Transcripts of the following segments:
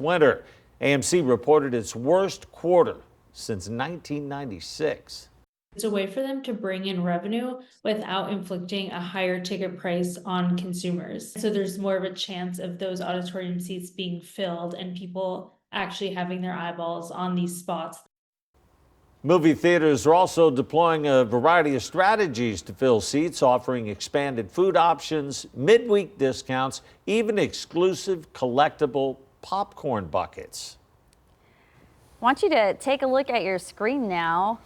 winter. AMC reported its worst quarter since 1996. It's a way for them to bring in revenue without inflicting a higher ticket price on consumers. So there's more of a chance of those auditorium seats being filled and people actually having their eyeballs on these spots. Movie theaters are also deploying a variety of strategies to fill seats, offering expanded food options, midweek discounts, even exclusive collectible popcorn buckets. I want you to take a look at your screen now.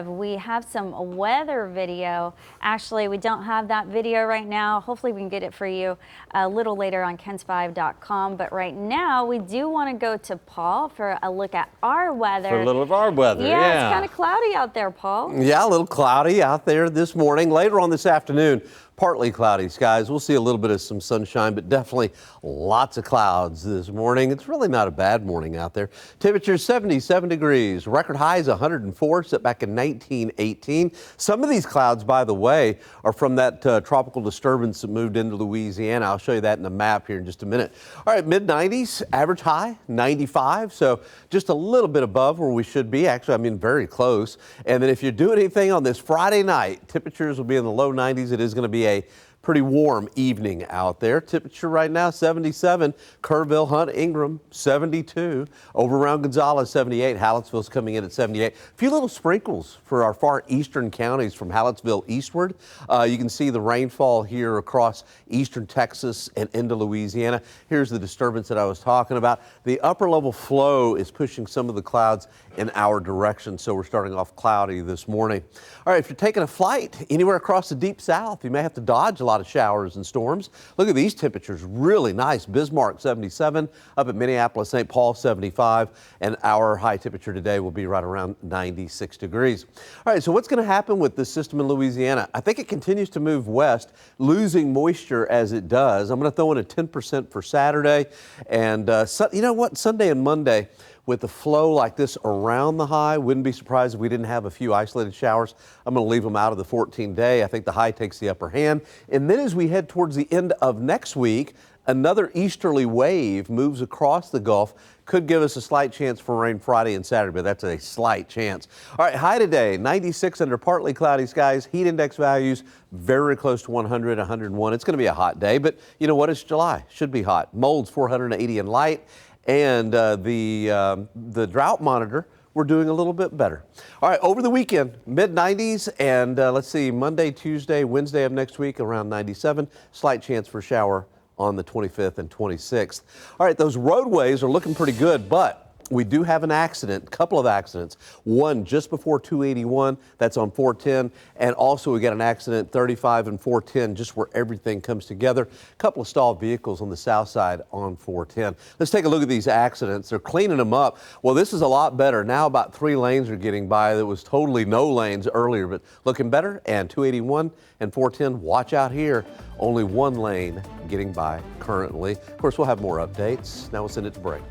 We have some weather video. Actually, we don't have that video right now. Hopefully we can get it for you a little later on KENS5.com. But right now we do want to go to Paul for a look at our weather. For a little of our weather, yeah. It's kind of cloudy out there, Paul. Yeah, a little cloudy out there this morning. Later on this afternoon, partly cloudy skies. We'll see a little bit of some sunshine, but definitely lots of clouds this morning. It's really not a bad morning out there. Temperature 77 degrees. Record high is 104, set back in 1918. Some of these clouds, by the way, are from that tropical disturbance that moved into Louisiana. I'll show you that in the map here in just a minute. All right, mid-90s, average high 95, so just a little bit above where we should be. Actually, I mean very close. And then if you're doing anything on this Friday night, temperatures will be in the low 90s. It is going to be a pretty warm evening out there. Temperature right now 77. Kerrville, Hunt, Ingram 72. Over around Gonzales 78. Hallettsville's coming in at 78. A few little sprinkles for our far eastern counties from Hallettsville eastward. You can see the rainfall here across eastern Texas and into Louisiana. Here's the disturbance that I was talking about. The upper level flow is pushing some of the clouds in our direction, so we're starting off cloudy this morning. All right, if you're taking a flight anywhere across the deep south, you may have to dodge a lot of showers and storms. Look at these temperatures, really nice. Bismarck 77, up at Minneapolis, St. Paul 75, and our high temperature today will be right around 96 degrees. All right, so what's going to happen with this system in Louisiana? I think it continues to move west, losing moisture as it does. I'm going to throw in a 10% for Saturday, and you know what, Sunday and Monday, with the flow like this around the high, wouldn't be surprised if we didn't have a few isolated showers. I'm going to leave them out of the 14-day. I think the high takes the upper hand. And then as we head towards the end of next week, another easterly wave moves across the Gulf. Could give us a slight chance for rain Friday and Saturday, but that's a slight chance. All right, high today, 96 under partly cloudy skies. Heat index values very close to 100, 101. It's going to be a hot day, but you know what? It's July. Should be hot. Mold's 480 in light. And the drought monitor, we're doing a little bit better. All right, over the weekend, mid-90s, and let's see, Monday, Tuesday, Wednesday of next week, around 97. Slight chance for shower on the 25th and 26th. All right, those roadways are looking pretty good, but we do have an accident, a couple of accidents. One just before 281, that's on 410, and also we got an accident 35 and 410, just where everything comes together. A couple of stalled vehicles on the south side on 410. Let's take a look at these accidents. They're cleaning them up. Well, this is a lot better. Now about 3 lanes are getting by. There was totally no lanes earlier, but looking better. And 281 and 410, watch out here. Only 1 lane getting by currently. Of course, we'll have more updates. Now we'll send it to break.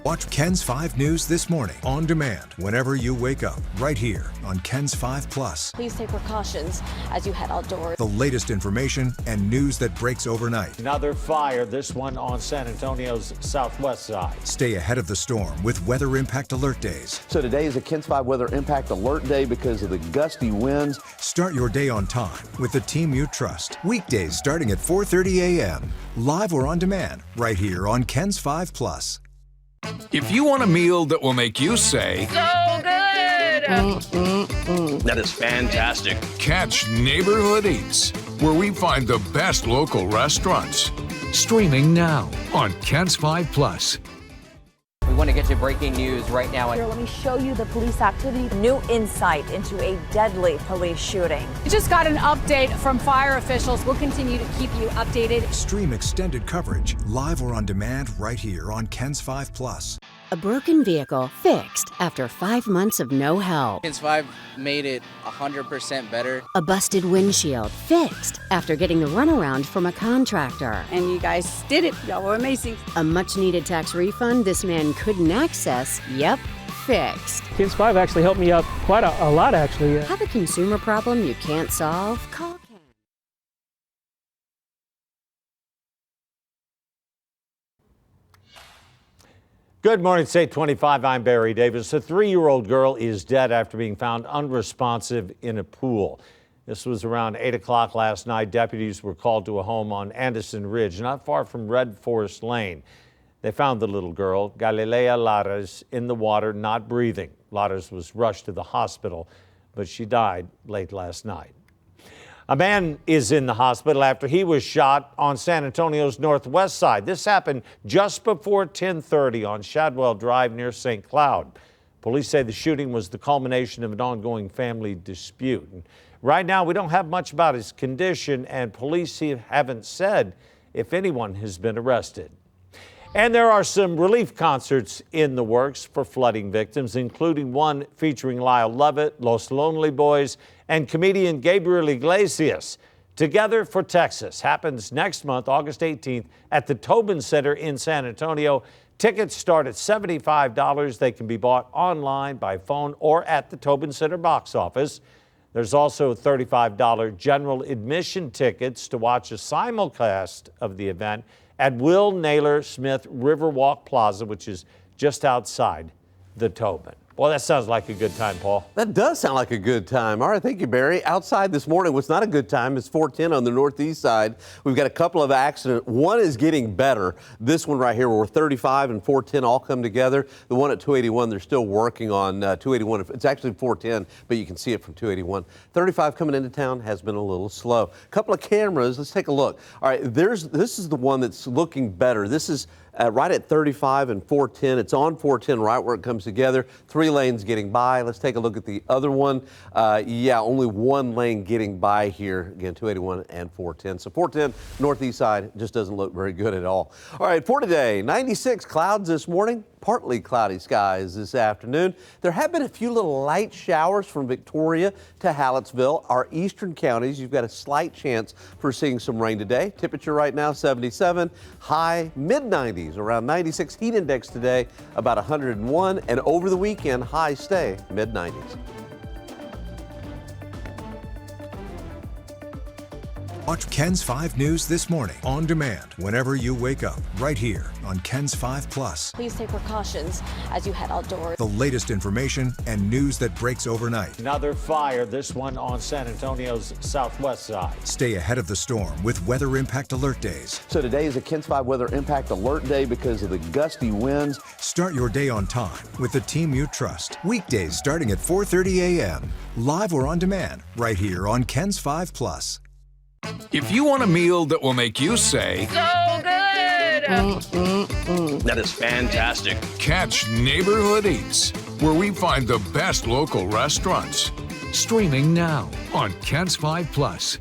Watch KENS 5 News this morning on demand whenever you wake up, right here on KENS 5 Plus. Please take precautions as you head outdoors. The latest information and news that breaks overnight. Another fire, this one on San Antonio's southwest side. Stay ahead of the storm with Weather Impact Alert Days. So today is a KENS 5 Weather Impact Alert Day because of the gusty winds. Start your day on time with the team you trust. Weekdays starting at 4:30 a.m. Live or on demand, right here on KENS 5 Plus. If you want a meal that will make you say, "So good!" That is fantastic. catch Neighborhood Eats, where we find the best local restaurants. Streaming now on KENS 5 Plus. We want to get you breaking news right now. Here, let me show you the police activity. New insight into a deadly police shooting. We just got an update from fire officials. We'll continue to keep you updated. Stream extended coverage, live or on demand, right here on KENS 5 Plus. A broken vehicle fixed after 5 months of no help. KENS 5 made it 100% better. A busted windshield fixed after getting the runaround from a contractor. And you guys did it. Y'all were amazing. A much-needed tax refund this man couldn't access. Yep, fixed. KENS 5 actually helped me out quite a lot, actually. Have a consumer problem you can't solve? Call KENS. Good morning, it's 8:25. I'm Barry Davis. A 3-year-old girl is dead after being found unresponsive in a pool. This was around 8 o'clock last night. Deputies were called to a home on Anderson Ridge, not far from Red Forest Lane. They found the little girl, Galilea Lares, in the water, not breathing. Lares was rushed to the hospital, but she died late last night. A man is in the hospital after he was shot on San Antonio's northwest side. This happened just before 10:30 on Shadwell Drive near St. Cloud. Police say the shooting was the culmination of an ongoing family dispute. And right now, we don't have much about his condition, and police haven't said if anyone has been arrested. And there are some relief concerts in the works for flooding victims, including one featuring Lyle Lovett, Los Lonely Boys, and comedian Gabriel Iglesias. Together for Texas happens next month, August 18th, at the Tobin Center in San Antonio. Tickets start at $75. They can be bought online, by phone, or at the Tobin Center box office. There's also $35 general admission tickets to watch a simulcast of the event at Will Naylor Smith Riverwalk Plaza, which is just outside the Tobin. Well, that sounds like a good time, Paul. That does sound like a good time. All right, thank you, Barry. Outside this morning, what's not a good time is 410 on the northeast side. We've got a couple of accidents. One is getting better. This one right here, where 35 and 410 all come together. The one at 281, they're still working on 281. It's actually 410, but you can see it from 281. 35 coming into town has been a little slow. A couple of cameras. Let's take a look. All right, this is the one that's looking better. This is right at 35 and 410. It's on 410 right where it comes together. 3 lanes getting by. Let's take a look at the other one. Yeah, only 1 lane getting by here. Again, 281 and 410. So 410 northeast side just doesn't look very good at all. All right, for today, 96 clouds this morning. Partly cloudy skies this afternoon. There have been a few little light showers from Victoria to Hallettsville. Our eastern counties, you've got a slight chance for seeing some rain today. Temperature right now 77, high mid-90s, around 96. Heat index today about 101, and over the weekend highs stay mid-90s. Watch KENS 5 News this morning on demand whenever you wake up, right here on KENS 5 Plus. Please take precautions as you head outdoors. The latest information and news that breaks overnight. Another fire, this one on San Antonio's southwest side. Stay ahead of the storm with Weather Impact Alert Days. So today is a KENS 5 Weather Impact Alert Day because of the gusty winds. Start your day on time with the team you trust. Weekdays starting at 4:30 a.m. Live or on demand, right here on KENS 5 Plus. If you want a meal that will make you say, "So good!" That is fantastic. Catch Neighborhood Eats, where we find the best local restaurants. Streaming now on KENS 5 Plus.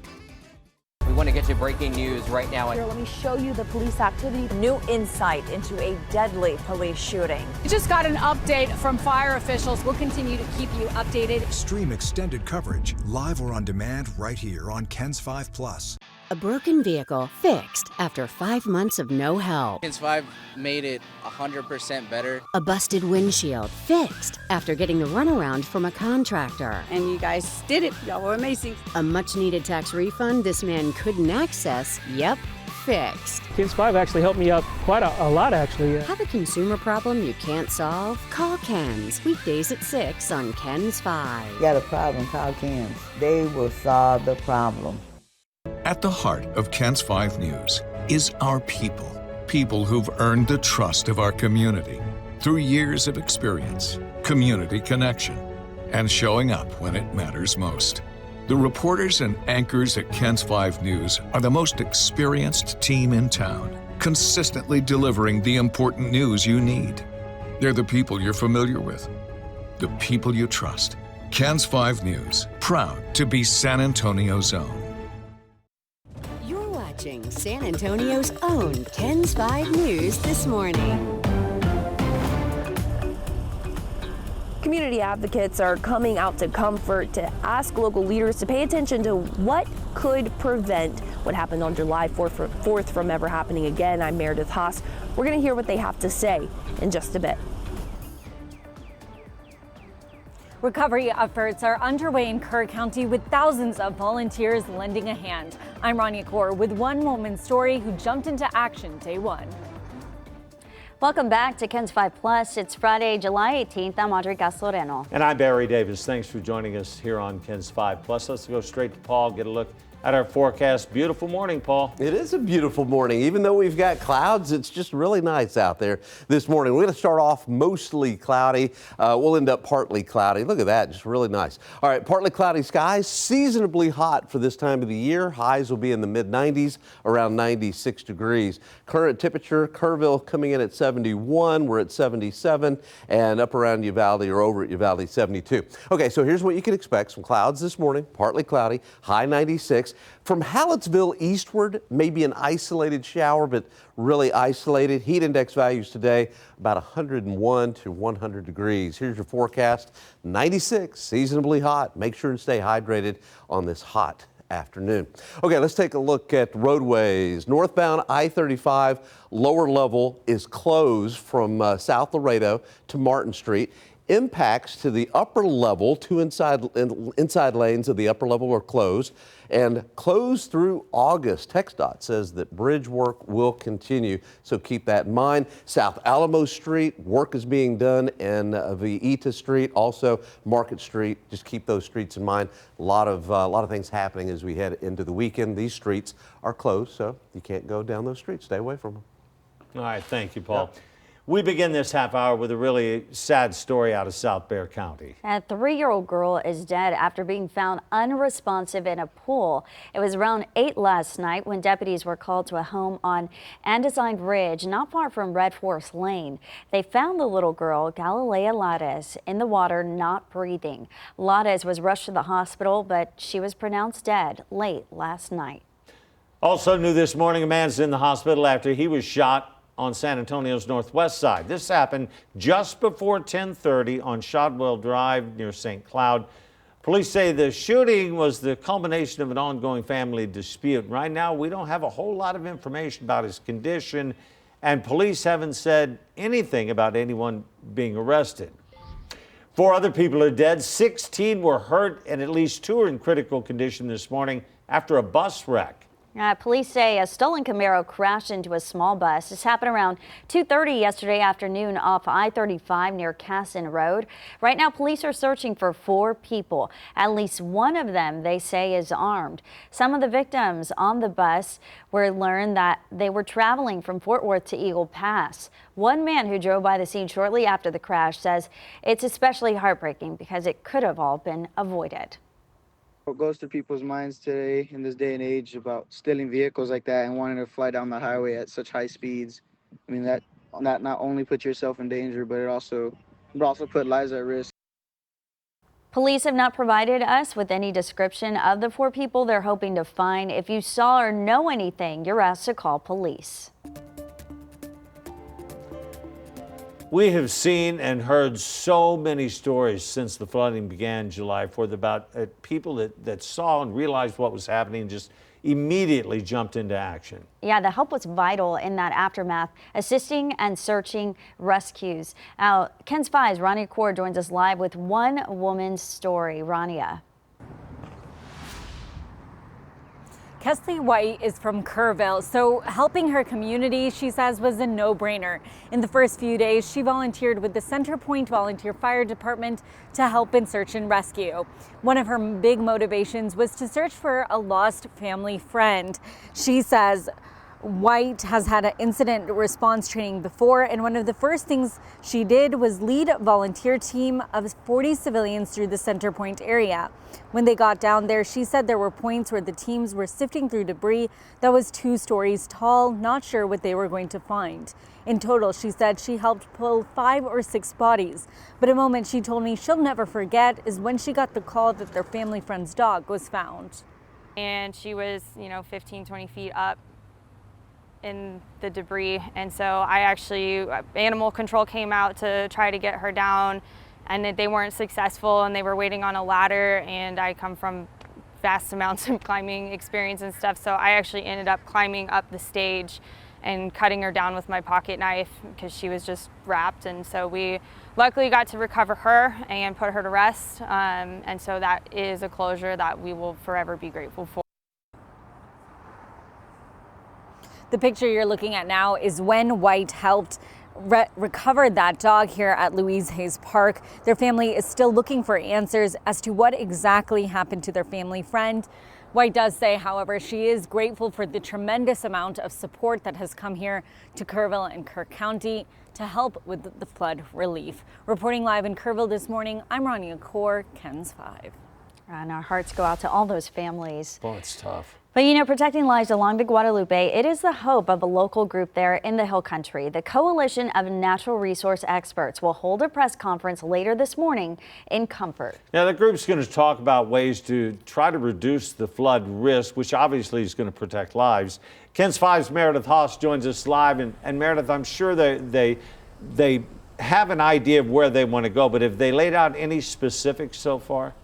We want to get you breaking news right now. Here, let me show you the police activity. New insight into a deadly police shooting. We just got an update from fire officials. We'll continue to keep you updated. Stream extended coverage, live or on demand, right here on KENS 5 Plus. A broken vehicle fixed after 5 months of no help. KENS 5 made it 100% better. A busted windshield fixed after getting the runaround from a contractor. And you guys did it. Y'all were amazing. A much-needed tax refund this man couldn't access. Yep, fixed. KENS 5 actually helped me out quite a lot, actually. Have a consumer problem you can't solve? Call KENS. Weekdays at 6 on KENS 5. Got a problem? Call KENS. They will solve the problem. At the heart of KENS 5 News is our people. People who've earned the trust of our community through years of experience, community connection, and showing up when it matters most. The reporters and anchors at KENS 5 News are the most experienced team in town, consistently delivering the important news you need. They're the people you're familiar with, the people you trust. KENS 5 News, proud to be San Antonio's own. You're watching San Antonio's own KENS 5 News this morning. Community advocates are coming out to Comfort to ask local leaders to pay attention to what could prevent what happened on July 4th from ever happening again. I'm Meredith Haas. We're going to hear what they have to say in just a bit. Recovery efforts are underway in Kerr County with thousands of volunteers lending a hand. I'm Rania Kaur with One Moment Story, who jumped into action day one. Welcome back to KENS 5 Plus. It's Friday, July 18th. I'm Audrey Gasoleno. And I'm Barry Davis. Thanks for joining us here on KENS 5 Plus. Let's go straight to Paul, get a look at our forecast. Beautiful morning, Paul. It is a beautiful morning. Even though we've got clouds, it's just really nice out there this morning. We're going to start off mostly cloudy. We'll end up partly cloudy. Look at that, just really nice. All right, partly cloudy skies, seasonably hot for this time of the year. Highs will be in the mid-90s, around 96 degrees. Current temperature, Kerrville coming in at 71. We're at 77, and up around Uvalde or over at Uvalde, 72. Okay, so here's what you can expect. Some clouds this morning, partly cloudy, high 96. From Hallettsville eastward, maybe an isolated shower, but really isolated. Heat index values today about 101 to 100 degrees. Here's your forecast. 96, seasonably hot. Make sure and stay hydrated on this hot afternoon. Okay, let's take a look at roadways. Northbound I-35 lower level is closed from South Laredo to Martin Street. Impacts to the upper level, two inside lanes of the upper level are closed and closed through August. TxDOT says that bridge work will continue, so keep that in mind. South Alamo Street, work is being done, and Vieta Street, also Market Street. Just keep those streets in mind. A lot of things happening as we head into the weekend. These streets are closed, so you can't go down those streets. Stay away from them. All right, thank you, Paul. Yep. We begin this half hour with a really sad story out of South Bexar County. A 3-year-old girl is dead after being found unresponsive in a pool. It was around 8 last night when deputies were called to a home on Andesine Ridge, not far from Red Forest Lane. They found the little girl, Galilea Lades, in the water, not breathing. Lades was rushed to the hospital, but she was pronounced dead late last night. Also new this morning, a man's in the hospital after he was shot on San Antonio's northwest side. This happened just before 10:30 on Shotwell Drive near St. Cloud. Police say the shooting was the culmination of an ongoing family dispute. Right now, we don't have a whole lot of information about his condition, and police haven't said anything about anyone being arrested. 4 other people are dead, 16 were hurt, and at least 2 are in critical condition this morning after a bus wreck. Police say a stolen Camaro crashed into a small bus. This happened around 2:30 yesterday afternoon off I-35 near Casson Road. Right now, police are searching for 4 people. At least one of them, they say, is armed. Some of the victims on the bus were learned that they were traveling from Fort Worth to Eagle Pass. One man who drove by the scene shortly after the crash says it's especially heartbreaking because it could have all been avoided. What goes through people's minds today in this day and age about stealing vehicles like that and wanting to fly down the highway at such high speeds? I mean, that not only puts yourself in danger, but it also put lives at risk. Police have not provided us with any description of the 4 people they're hoping to find. If you saw or know anything, you're asked to call police. We have seen and heard so many stories since the flooding began July 4th about people that saw and realized what was happening and just immediately jumped into action. Yeah, the help was vital in that aftermath, assisting and searching rescues. Now, KENS 5's Rania Kaur joins us live with one woman's story. Rania. Kesley White is from Kerrville, so helping her community, she says, was a no-brainer. In the first few days, she volunteered with the CenterPoint Volunteer Fire Department to help in search and rescue. One of her big motivations was to search for a lost family friend. She says White has had an incident response training before, and one of the first things she did was lead a volunteer team of 40 civilians through the CenterPoint area. When they got down there, she said there were points where the teams were sifting through debris that was 2 stories tall, not sure what they were going to find. In total, she said she helped pull 5 or 6 bodies. But a moment she told me she'll never forget is when she got the call that their family friend's dog was found. And she was, 15, 20 feet up in the debris, and so animal control came out to try to get her down, and they weren't successful, and they were waiting on a ladder, and I come from vast amounts of climbing experience and stuff, so I actually ended up climbing up the stage and cutting her down with my pocket knife because she was just wrapped, and so we luckily got to recover her and put her to rest, and so that is a closure that we will forever be grateful for. The picture you're looking at now is when White helped recovered that dog here at Louise Hayes Park. Their family is still looking for answers as to what exactly happened to their family friend. White does say, however, she is grateful for the tremendous amount of support that has come here to Kerrville and Kirk County to help with the flood relief. Reporting live in Kerrville this morning, I'm Rania Kaur, KENS 5. And our hearts go out to all those families. Boy, it's tough. But you know, protecting lives along the Guadalupe, it is the hope of a local group there in the Hill Country. The Coalition of Natural Resource Experts will hold a press conference later this morning in Comfort. Now, the group's going to talk about ways to try to reduce the flood risk, which obviously is going to protect lives. KENS 5's Meredith Haas joins us live. And Meredith, I'm sure they have an idea of where they want to go, but have they laid out any specifics so far?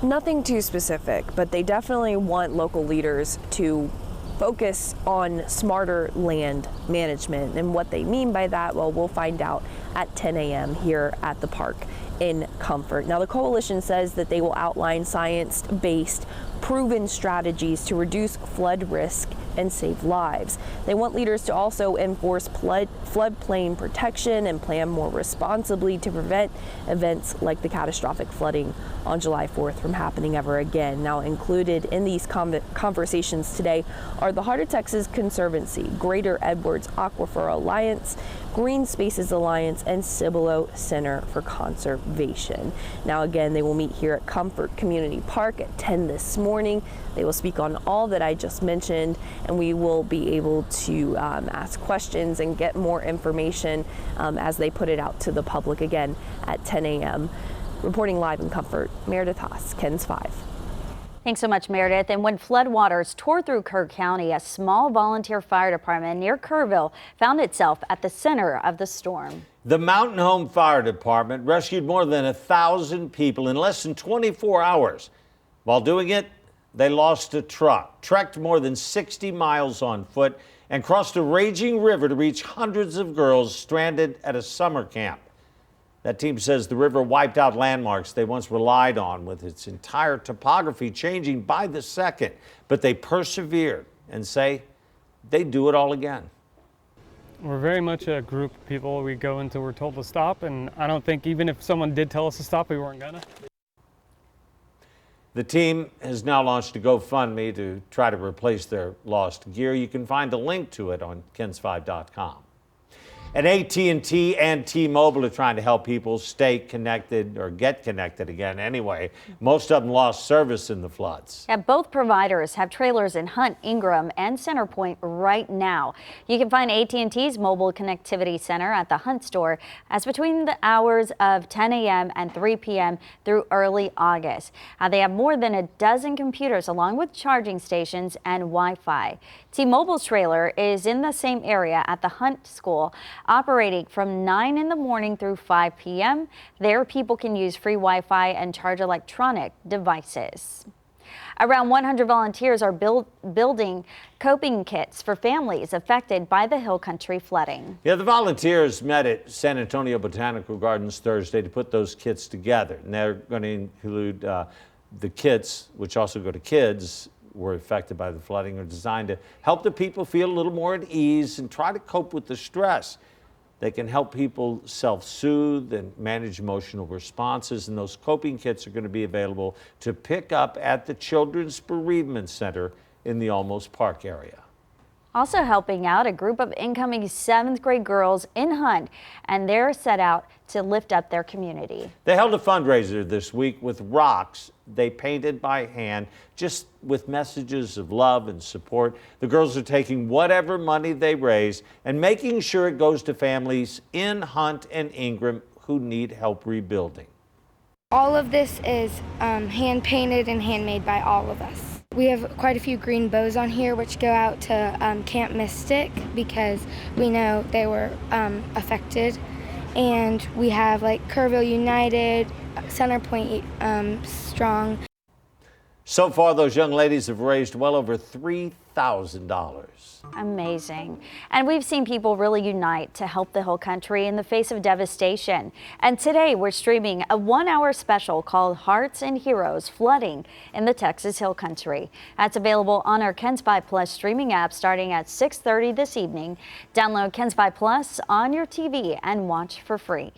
Nothing too specific, but they definitely want local leaders to focus on smarter land management. And what they mean by that, well, we'll find out at 10 a.m. here at the park in Comfort. Now, the coalition says that they will outline science-based, proven strategies to reduce flood risk and save lives. They want leaders to also enforce floodplain protection and plan more responsibly to prevent events like the catastrophic flooding on July 4th from happening ever again. Now, included in these conversations today are the Heart of Texas Conservancy, Greater Edwards Aquifer Alliance, Green Spaces Alliance, and Cibolo Center for Conservation. Now, again, they will meet here at Comfort Community Park at 10 this morning. They will speak on all that I just mentioned, and we will be able to ask questions and get more information as they put it out to the public again at 10 a.m. Reporting live in Comfort, Meredith Haas, KENS 5. Thanks so much, Meredith. And when floodwaters tore through Kirk County, a small volunteer fire department near Kerrville found itself at the center of the storm. The Mountain Home Fire Department rescued more than 1,000 people in less than 24 hours. While doing it, they lost a truck, trekked more than 60 miles on foot, and crossed a raging river to reach hundreds of girls stranded at a summer camp. That team says the river wiped out landmarks they once relied on, with its entire topography changing by the second. But they persevered and say they'd do it all again. We're very much a group of people. We go until we're told to stop, and I don't think even if someone did tell us to stop, we weren't gonna. The team has now launched a GoFundMe to try to replace their lost gear. You can find a link to it on KENS5.com. And AT&T and T-Mobile are trying to help people stay connected or get connected again anyway. Most of them lost service in the floods. Yeah, both providers have trailers in Hunt, Ingram, and Centerpoint right now. You can find AT&T's mobile connectivity center at the Hunt store as between the hours of 10 a.m. and 3 p.m. through early August. They have more than a dozen computers along with charging stations and Wi-Fi. T-Mobile's trailer is in the same area at the Hunt school, operating from 9 in the morning through 5 p.m. There, people can use free Wi-Fi and charge electronic devices. Around 100 volunteers are building coping kits for families affected by the Hill Country flooding. Yeah, the volunteers met at San Antonio Botanical Gardens Thursday to put those kits together. And they're going to include the kits, which also go to kids were affected by the flooding, are designed to help the people feel a little more at ease and try to cope with the stress. They can help people self-soothe and manage emotional responses, and those coping kits are going to be available to pick up at the Children's Bereavement Center in the Olmos Park area. Also helping out a group of incoming 7th grade girls in Hunt, and they're set out to lift up their community. They held a fundraiser this week with rocks they painted by hand, just with messages of love and support. The girls are taking whatever money they raise and making sure it goes to families in Hunt and Ingram who need help rebuilding. All of this is hand painted and handmade by all of us. We have quite a few green bows on here which go out to Camp Mystic because we know they were affected. And we have like Kerrville United, Centerpoint Strong. So far, those young ladies have raised well over $3,000. Amazing. And we've seen people really unite to help the whole country in the face of devastation. And today we're streaming a 1-hour special called Hearts and Heroes Flooding in the Texas Hill Country. That's available on our KENS 5 Plus streaming app starting at 6:30 this evening. Download KENS 5 Plus on your TV and watch for free.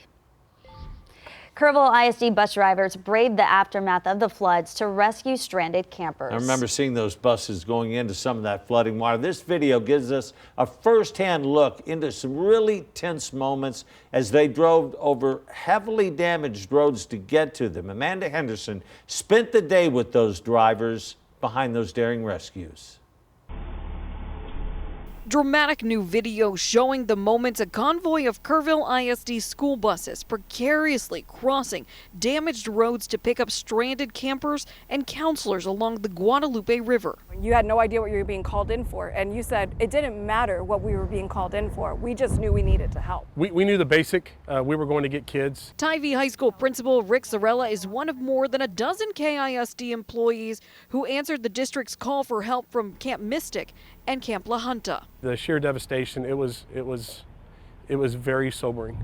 Kerrville ISD bus drivers braved the aftermath of the floods to rescue stranded campers. I remember seeing those buses going into some of that flooding water. This video gives us a first-hand look into some really tense moments as they drove over heavily damaged roads to get to them. Amanda Henderson spent the day with those drivers behind those daring rescues. Dramatic new video showing the moments a convoy of Kerrville ISD school buses precariously crossing damaged roads to pick up stranded campers and counselors along the Guadalupe River. You had no idea what you were being called in for, and you said it didn't matter what we were being called in for. We just knew we needed to help. We knew the basic. We were going to get kids. Tybee High School principal Rick Sorella is one of more than a dozen KISD employees who answered the district's call for help from Camp Mystic and Camp La Junta. The sheer devastation, it was very sobering.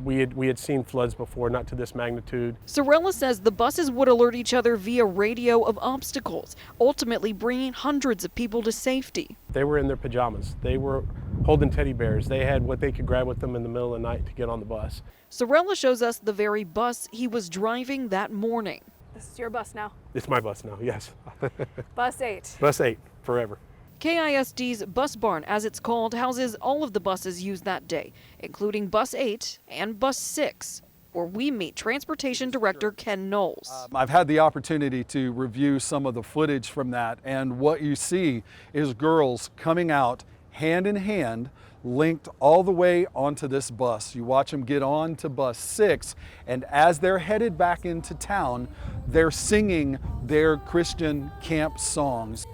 We had seen floods before, not to this magnitude. Sorella says the buses would alert each other via radio of obstacles, ultimately bringing hundreds of people to safety. They were in their pajamas. They were holding teddy bears. They had what they could grab with them in the middle of the night to get on the bus. Sorella shows us the very bus he was driving that morning. This is your bus now. It's my bus now, yes. Bus 8. Bus 8, forever. KISD's Bus Barn, as it's called, houses all of the buses used that day, including Bus 8 and Bus 6, where we meet Transportation Director Ken Knowles. I've had the opportunity to review some of the footage from that, and what you see is girls coming out hand in hand, linked all the way onto this bus. You watch them get on to Bus 6, and as they're headed back into town, they're singing their Christian camp songs.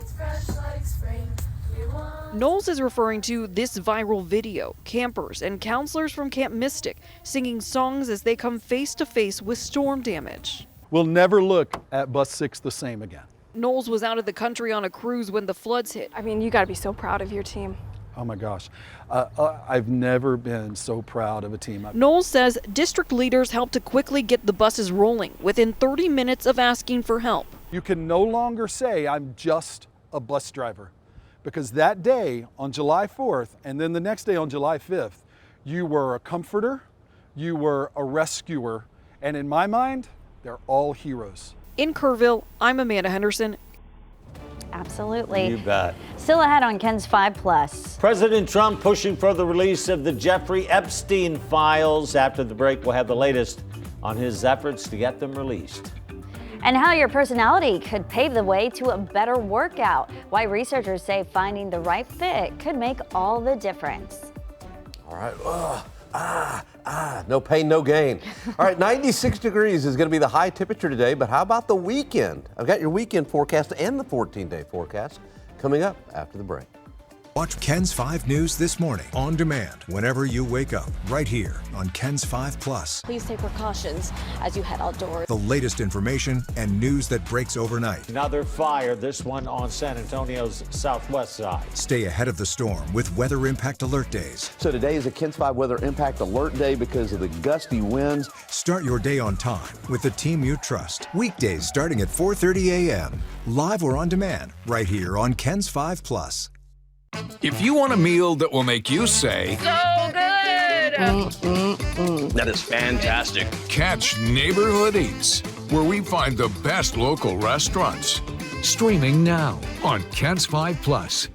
Knowles is referring to this viral video, campers and counselors from Camp Mystic singing songs as they come face to face with storm damage. We'll never look at Bus 6 the same again. Knowles was out of the country on a cruise when the floods hit. I mean, you got to be so proud of your team. Oh my gosh, I've never been so proud of a team. Knowles says district leaders helped to quickly get the buses rolling within 30 minutes of asking for help. You can no longer say I'm just a bus driver, because that day on July 4th and then the next day on July 5th, you were a comforter, you were a rescuer, and in my mind, they're all heroes. In Kerrville, I'm Amanda Henderson. Absolutely. You bet. Still ahead on KENS 5 Plus. President Trump pushing for the release of the Jeffrey Epstein files. After the break, we'll have the latest on his efforts to get them released. And how your personality could pave the way to a better workout. Why researchers say finding the right fit could make all the difference. All right. No pain, no gain. All right, 96 degrees is going to be the high temperature today, but how about the weekend? I've got your weekend forecast and the 14-day forecast coming up after the break. Watch KENS 5 News this morning on demand whenever you wake up, right here on KENS 5 Plus. Please take precautions as you head outdoors. The latest information and news that breaks overnight. Another fire, this one on San Antonio's southwest side. Stay ahead of the storm with Weather Impact Alert Days. So today is a KENS 5 Weather Impact Alert Day because of the gusty winds. Start your day on time with the team you trust. Weekdays starting at 4:30 a.m. Live or on demand, right here on KENS 5 Plus. If you want a meal that will make you say, So good! That is fantastic. catch Neighborhood Eats, where we find the best local restaurants. Streaming now on KENS 5 Plus.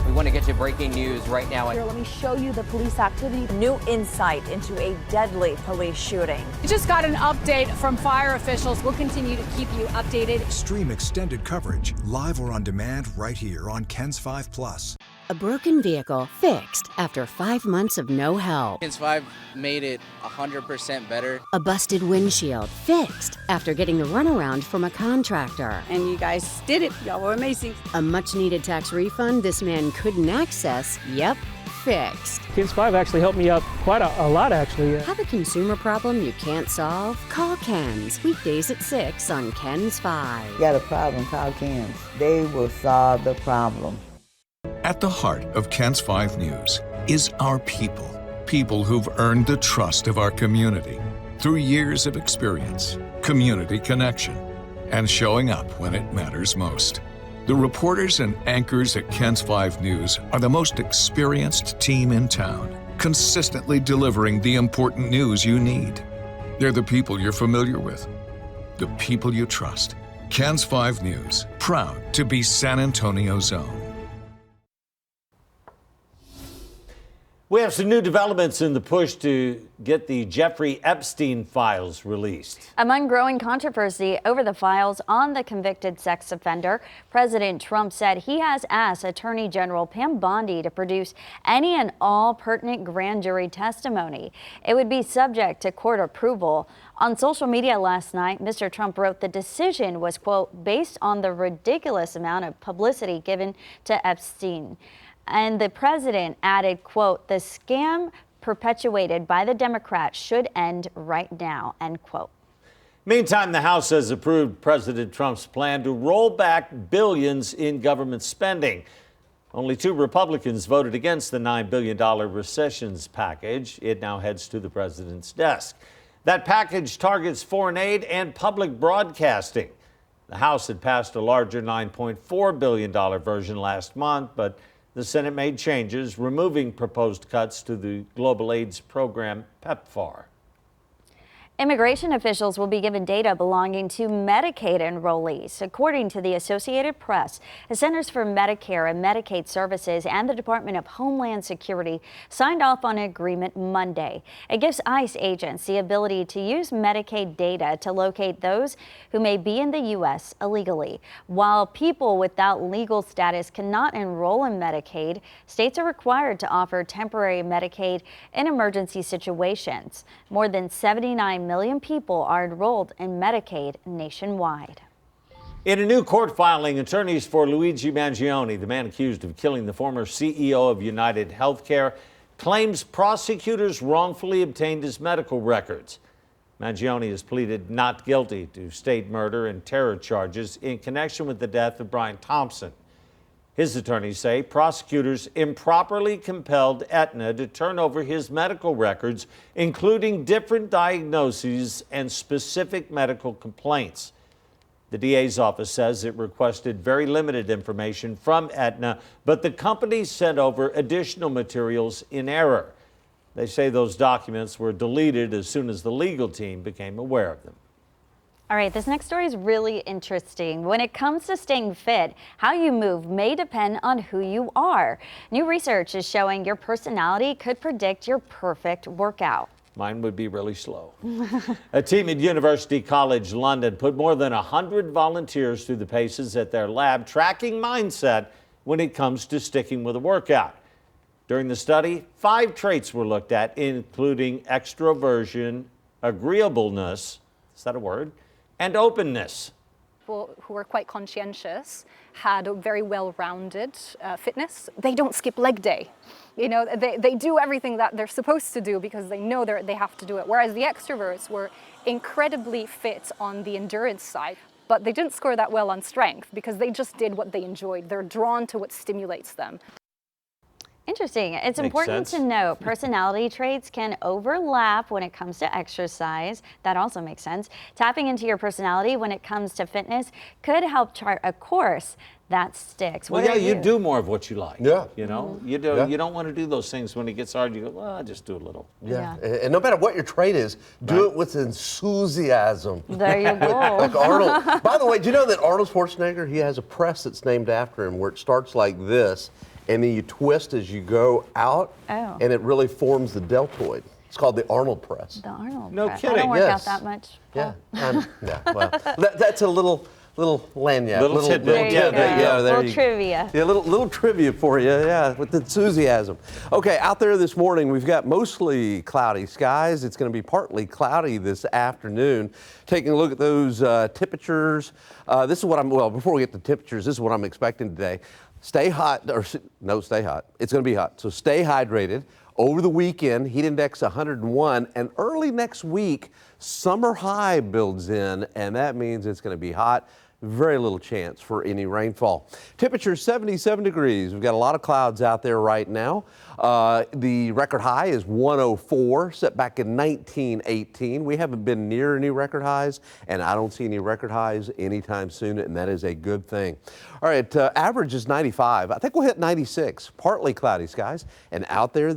We want to get you breaking news right now. Here, let me show you the police activity. New insight into a deadly police shooting. We just got an update from fire officials. We'll continue to keep you updated. Stream extended coverage, live or on demand, right here on KENS 5 Plus. A broken vehicle fixed after 5 months of no help. KENS 5 made it 100% better. A busted windshield fixed after getting the runaround from a contractor. And you guys did it. Y'all were amazing. A much-needed tax refund this man couldn't access, fixed. KENS 5 actually helped me out quite a lot, actually. Have a consumer problem you can't solve? Call KENS. Weekdays at 6 on KENS 5. Got a problem, call KENS. They will solve the problem. At the heart of KENS 5 News is our people. People who've earned the trust of our community through years of experience, community connection, and showing up when it matters most. The reporters and anchors at KENS 5 News are the most experienced team in town, consistently delivering the important news you need. They're the people you're familiar with, the people you trust. KENS 5 News, proud to be San Antonio's own. We have some new developments in the push to get the Jeffrey Epstein files released. Among growing controversy over the files on the convicted sex offender, President Trump said he has asked Attorney General Pam Bondi to produce any and all pertinent grand jury testimony. It would be subject to court approval. On social media last night, Mr. Trump wrote the decision was, quote, based on the ridiculous amount of publicity given to Epstein. And the president added, quote, the scam perpetuated by the Democrats should end right now, end quote. Meantime, the House has approved President Trump's plan to roll back billions in government spending. Only 2 Republicans voted against the $9 billion recessions package. It now heads to the president's desk. That package targets foreign aid and public broadcasting. The House had passed a larger $9.4 billion version last month, but the Senate made changes, removing proposed cuts to the global AIDS program PEPFAR. Immigration officials will be given data belonging to Medicaid enrollees. According to the Associated Press, the Centers for Medicare and Medicaid Services and the Department of Homeland Security signed off on an agreement Monday. It gives ICE agents the ability to use Medicaid data to locate those who may be in the U.S. illegally. While people without legal status cannot enroll in Medicaid, states are required to offer temporary Medicaid in emergency situations. More than 79 million people are enrolled in Medicaid nationwide. In a new court filing, attorneys for Luigi Mangione, the man accused of killing the former CEO of United Healthcare, claims prosecutors wrongfully obtained his medical records. Mangione has pleaded not guilty to state murder and terror charges in connection with the death of Brian Thompson. His attorneys say prosecutors improperly compelled Aetna to turn over his medical records, including different diagnoses and specific medical complaints. The DA's office says it requested very limited information from Aetna, but the company sent over additional materials in error. They say those documents were deleted as soon as the legal team became aware of them. All right, this next story is really interesting. When it comes to staying fit, how you move may depend on who you are. New research is showing your personality could predict your perfect workout. Mine would be really slow. A team at University College London put more than 100 volunteers through the paces at their lab, tracking mindset when it comes to sticking with a workout. During the study, 5 traits were looked at, including extroversion, agreeableness, is that a word? And openness. People who are quite conscientious had a very well-rounded fitness. They don't skip leg day. You know, they do everything that they're supposed to do because they know they have to do it. Whereas the extroverts were incredibly fit on the endurance side, but they didn't score that well on strength because they just did what they enjoyed. They're drawn to what stimulates them. Interesting. It's Makes important sense. to note personality traits can overlap when it comes to exercise. That also makes sense. Tapping into your personality when it comes to fitness could help chart a course that sticks. Well, What yeah, are you do more of what you like. Yeah. You know, you don't want to do those things when it gets hard. You go, well, I'll just do a little. Yeah. And no matter what your trait is, do it with enthusiasm. There you go. Like Arnold. By the way, do you know that Arnold Schwarzenegger, he has a press that's named after him where it starts like this, and then you twist as you go out, and it really forms the deltoid. It's called the Arnold press. The Arnold No press. kidding. I don't work out that much. Yeah. Yeah. Well, that's a little lanyard. Little tidbit. There you go. There Little you trivia. Yeah, little trivia for you, yeah, with enthusiasm. Okay, out there this morning, we've got mostly cloudy skies. It's going to be partly cloudy this afternoon. Taking a look at those temperatures. This is what before we get to temperatures, this is what I'm expecting today. Stay hot, or no, stay hot. It's going to be hot. So stay hydrated. Over the weekend, heat index 101, and early next week, summer high builds in, and that means it's going to be hot. Very little chance for any rainfall. Temperature 77 degrees. We've got a lot of clouds out there right now. The record high is 104, set back in 1918. We haven't been near any record highs, and I don't see any record highs anytime soon, and that is a good thing. All right, average is 95. I think we'll hit 96. Partly cloudy skies, and out there